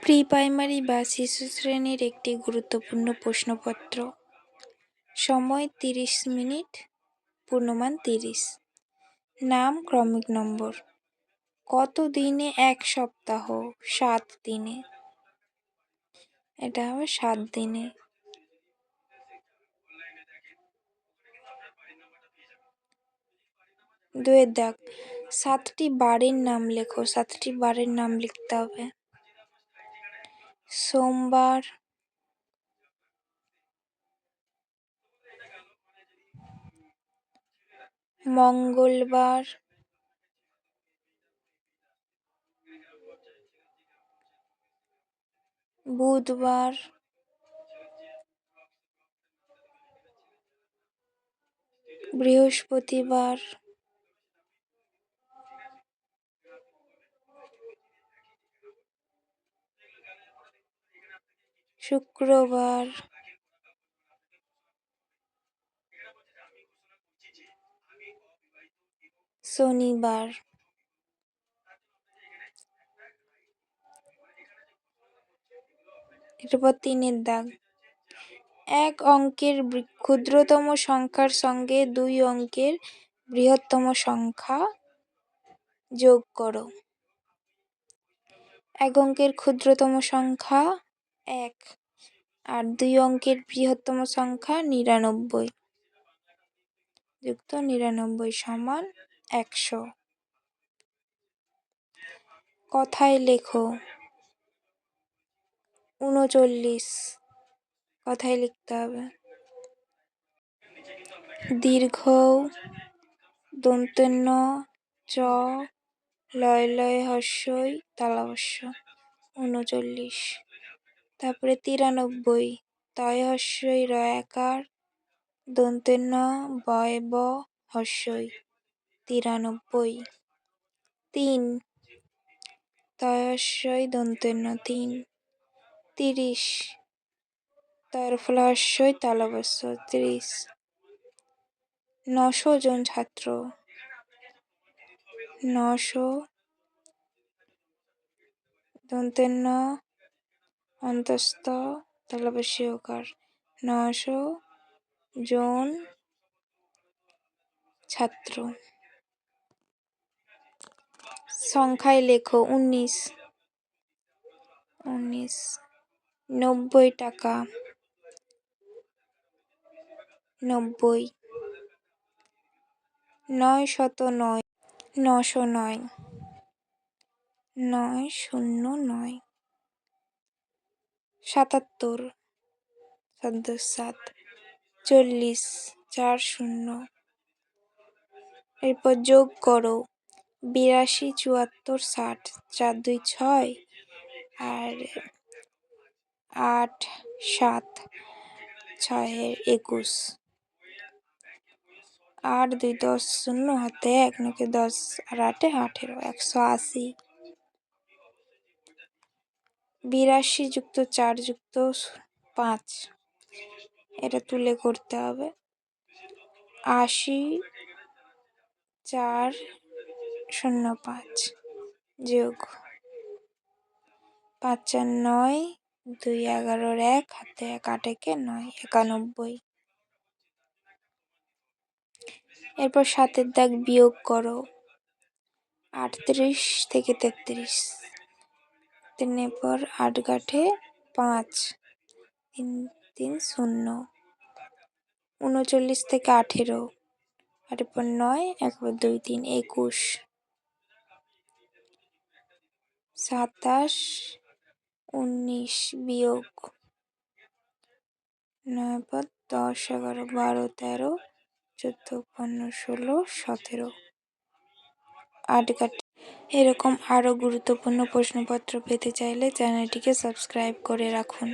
Pre primary বা শিশু শ্রেণীর একটি গুরুত্বপূর্ণ প্রশ্নপত্র। সময় 30 মিনিট, পূর্ণমান 30। নাম ক্রমিক নম্বর। কত দিনে 1 সপ্তাহ? 7 দিনে। এটা হবে 7 দিনে। দুয়ের দাগ, 7টি বারের নাম লেখো। 7টি বারের নাম লিখতে হবে। সোমবার, মঙ্গলবার, বুধবার, বৃহস্পতিবার, শুক্রবার, শনিবার। এরপর 3-এর দাগ, 1 অঙ্কের ক্ষুদ্রতম সংখ্যার সঙ্গে 2 অঙ্কের বৃহত্তম সংখ্যা যোগ করো। 1 অঙ্কের ক্ষুদ্রতম সংখ্যা 1 আর 2 অঙ্কের বৃহত্তম সংখ্যা 99 যুক্ত 99 সমান 100। কথায় লেখো 39। কথায় লিখতে হবে। দীর্ঘ দন্ত্যন্য চ লয় লয় হস্যই তালব্য 39। তারপরে 93 তয় হস্যই রয়াকার দন্ত্যন্য বয় ব হস্যই 93। 3 তয় হস্যই দন্ত্যন্য 3। 30 তয়ের ফলা হস্যই তালব্য 30। 900 জন ছাত্র। 900 দন্ত্যন্য অন্তস্থ তালব্য ষয়কার 900 জন ছাত্র। সংখ্যায় লেখো 19। 90 টাকা। 90। 909। 909। 909। 77 7 40 40। এরপর যোগ করো 82 74 60 4 2 6 আর 8 7 6 21। 8 2 10 0 হাতে 1 9 10 আর 8 18 180। 82 যুক্ত 4 যুক্ত 5 এটা তুলে করতে হবে। 80 4 0 5 যোগ 5 4 9 2 11 1 হাতে 1 8 1 9 91। এরপর 7-এর দাগ বিয়োগ করো 38 থেকে 33। 3 পর 8 কাঠে 5 3 3 0। 39 থেকে 18 8 পর 9 1 পর 2 3 21। 27 19 বিয়োগ 9 পর 10 11 12 13 14 15 16 17। 8 কাঠে। এরকম আরও গুরুত্বপূর্ণ প্রশ্নপত্র পেতে চাইলে চ্যানেলটিকে সাবস্ক্রাইব করে রাখুন।